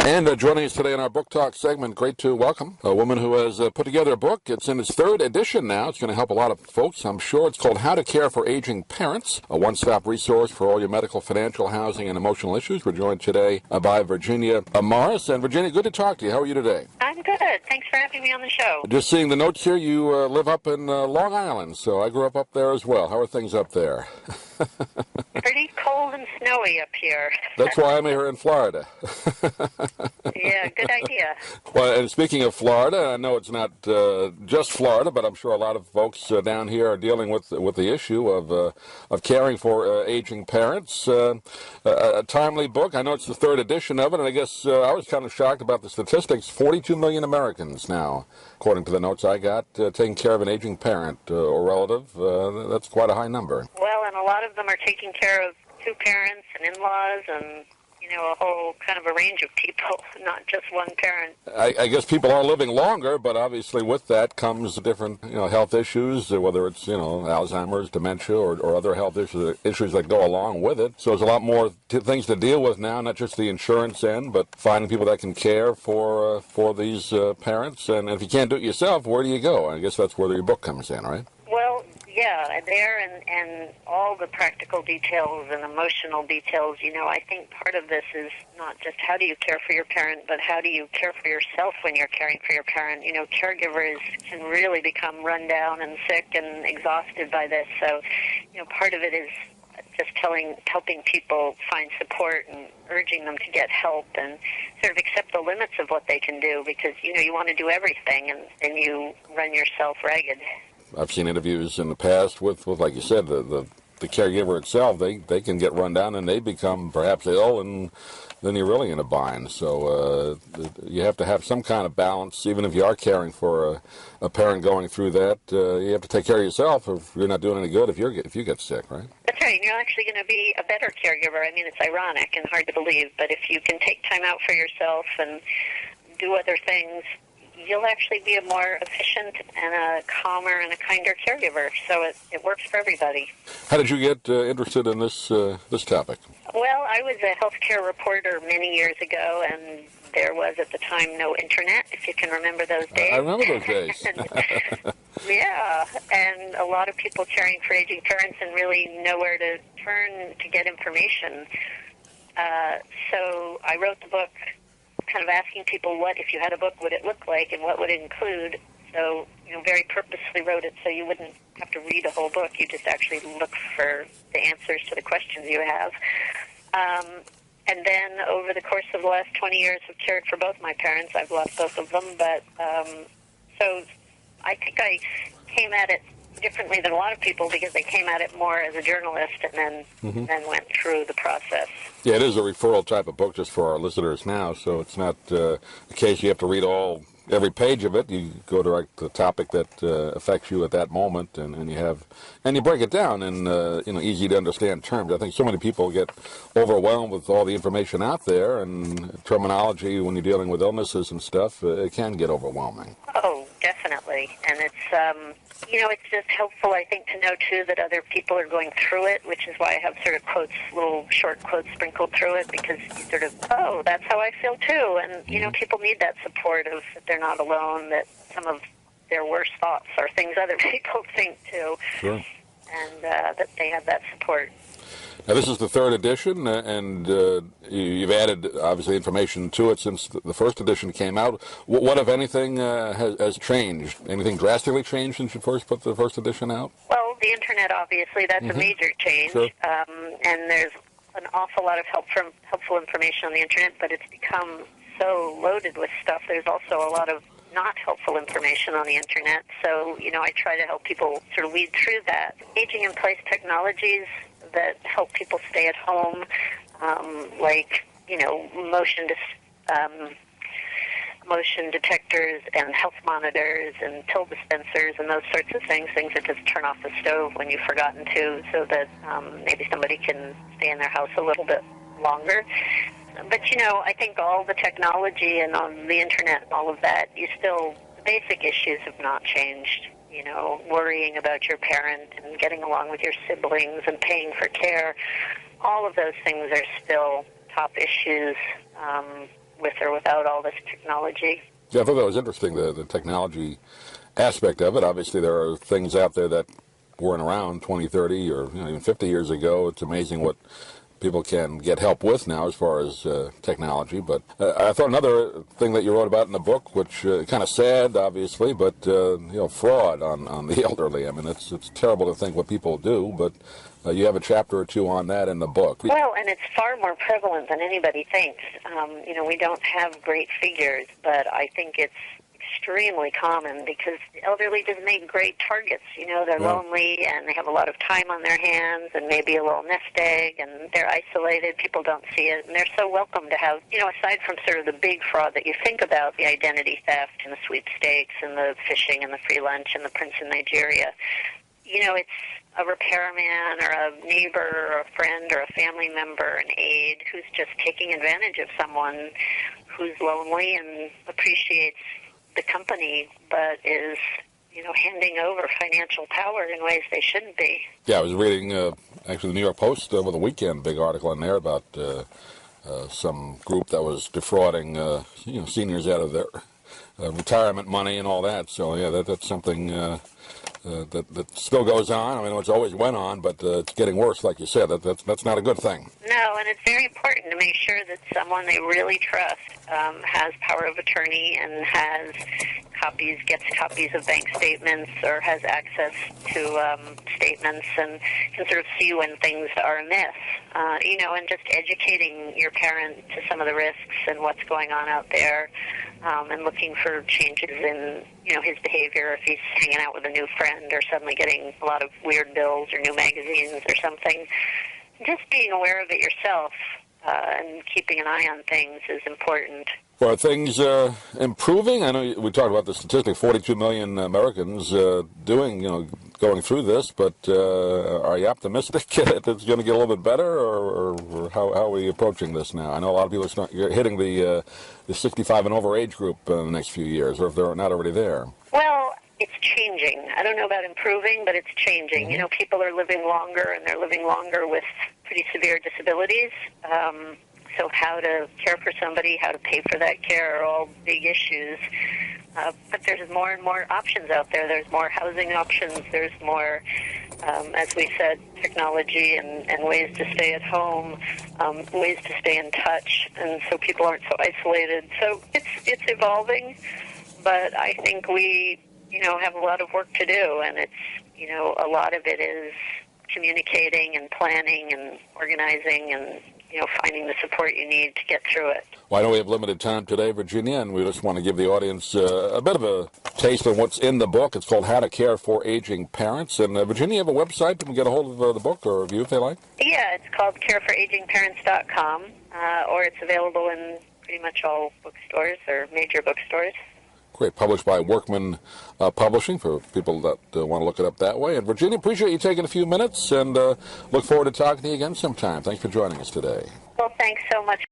And joining us today in our Book Talk segment, great to welcome a woman who has put together a book. It's in its third edition now. It's going to help a lot of folks, I'm sure. It's called How to Care for Aging Parents, a one-stop resource for all your medical, financial, housing, and emotional issues. We're joined today by Virginia Morris. And Virginia, good to talk to you. How are you today? I'm good. Thanks for having me on the show. Just seeing the notes here, you live up in Long Island, so I grew up there as well. How are things up there? Pretty cold and snowy up here. That's why I'm here in Florida. Yeah, good idea. Well, and speaking of Florida, I know it's not just Florida, but I'm sure a lot of folks down here are dealing with the issue of caring for aging parents. A timely book. I know it's the third edition of it, and I guess I was kind of shocked about the statistics. 42 million Americans now, according to the notes I got, taking care of an aging parent or relative. That's quite a high number. Well, and a lot of them are taking care of two parents and in-laws and a whole kind of a range of people, not just one parent. I guess people are living longer, but obviously with that comes different, health issues, whether it's, Alzheimer's, dementia, or other health issues that go along with it. So there's a lot more things to deal with now, not just the insurance end, but finding people that can care for these parents. And if you can't do it yourself, where do you go? I guess that's where your book comes in, right? Well, yeah, there and all the practical details and emotional details, I think part of this is not just how do you care for your parent, but how do you care for yourself when you're caring for your parent. Caregivers can really become run down and sick and exhausted by this. So, part of it is just helping people find support and urging them to get help and sort of accept the limits of what they can do because, you want to do everything and you run yourself ragged. I've seen interviews in the past with like you said, the caregiver itself. They can get run down and they become perhaps ill, and then you're really in a bind. So you have to have some kind of balance, even if you are caring for a parent going through that. You have to take care of yourself if you're not doing any good if you get sick, right? That's right. You're actually going to be a better caregiver. I mean, it's ironic and hard to believe, but if you can take time out for yourself and do other things, you'll actually be a more efficient and a calmer and a kinder caregiver. So it works for everybody. How did you get interested in this topic? Well, I was a healthcare reporter many years ago, and there was at the time no internet, if you can remember those days. I remember those days. Yeah, and a lot of people caring for aging parents and really nowhere to turn to get information. So I wrote the book kind of asking people what, if you had a book, would it look like and what would it include. So, very purposely wrote it so you wouldn't have to read a whole book. You just actually look for the answers to the questions you have. And then over the course of the last 20 years, I've cared for both my parents. I've lost both of them. But so I think I came at it differently than a lot of people because they came at it more as a journalist and then went through the process. Yeah, it is a referral type of book just for our listeners now, so it's not the case you have to read every page of it. You go to the topic that affects you at that moment, and you break it down in easy to understand terms. I think so many people get overwhelmed with all the information out there, and terminology when you're dealing with illnesses and stuff, it can get overwhelming. Oh, definitely, and it's it's just helpful, I think, to know too that other people are going through it, which is why I have sort of little short quotes sprinkled through it, because you sort of, that's how I feel too, and people need that support of that they're not alone, that some of their worst thoughts are things other people think too, sure, and that they have that support. Now, this is the third edition, and you've added, obviously, information to it since the first edition came out. What if anything, has changed? Anything drastically changed since you first put the first edition out? Well, the Internet, obviously, that's a major change. Sure. And there's an awful lot of helpful information on the Internet, but it's become so loaded with stuff. There's also a lot of not helpful information on the Internet. So, I try to help people sort of weed through that. Aging in place technologies that help people stay at home, like, motion detectors and health monitors and pill dispensers and those sorts of things that just turn off the stove when you've forgotten to, so that maybe somebody can stay in their house a little bit longer. But, I think all the technology and on the Internet and all of that, the basic issues have not changed. Worrying about your parent and getting along with your siblings and paying for care, all of those things are still top issues with or without all this technology. Yeah, I thought that was interesting, the technology aspect of it. Obviously, there are things out there that weren't around 20, 30, or even 50 years ago. It's amazing what people can get help with now as far as technology. But I thought another thing that you wrote about in the book, which kind of sad, obviously, but fraud on the elderly. I mean, it's terrible to think what people do, but you have a chapter or two on that in the book. Well, and it's far more prevalent than anybody thinks. We don't have great figures, but I think it's extremely common because the elderly just make great targets. They're lonely and they have a lot of time on their hands and maybe a little nest egg, and they're isolated. People don't see it, and they're so welcome to have, aside from sort of the big fraud that you think about, the identity theft and the sweepstakes and the phishing and the free lunch and the Prince in Nigeria, it's a repairman or a neighbor or a friend or a family member, an aide, who's just taking advantage of someone who's lonely and appreciates the company, but is, handing over financial power in ways they shouldn't be. Yeah, I was reading, actually, the New York Post over the weekend, big article in there about some group that was defrauding, seniors out of their retirement money and all that. So, yeah, that's something that still goes on. I mean, it's always went on, but it's getting worse, like you said. That's not a good thing. No, and it's very important to make sure that someone they really trust has power of attorney and gets copies of bank statements or has access to statements and can sort of see when things are amiss. And just educating your parent to some of the risks and what's going on out there, and looking for changes in, his behavior if he's hanging out with a new friend or suddenly getting a lot of weird bills or new magazines or something. Just being aware of it yourself and keeping an eye on things is important. Well, are things improving? I know we talked about the statistic, 42 million Americans going through this, but are you optimistic that it's going to get a little bit better, or how are we approaching this now? I know a lot of people are hitting the 65 and over age group in the next few years, or if they're not already there. Well, it's changing. I don't know about improving, but it's changing. Mm-hmm. People are living longer, and they're living longer with pretty severe disabilities. So how to care for somebody, how to pay for that care are all big issues. But there's more and more options out there. There's more housing options. There's more, as we said, technology and ways to stay at home, ways to stay in touch, and so people aren't so isolated. So it's evolving, but I think we, have a lot of work to do, and it's, a lot of it is communicating and planning and organizing and finding the support you need to get through it. Well, I know we have limited time today, Virginia, and we just want to give the audience a bit of a taste of what's in the book. It's called How to Care for Aging Parents. And Virginia, you have a website? People can get a hold of the book or review if they like? Yeah, it's called careforagingparents.com, or it's available in pretty much all bookstores or major bookstores. Great. Published by Workman Publishing for people that want to look it up that way. And Virginia, appreciate you taking a few minutes and look forward to talking to you again sometime. Thanks for joining us today. Well, thanks so much.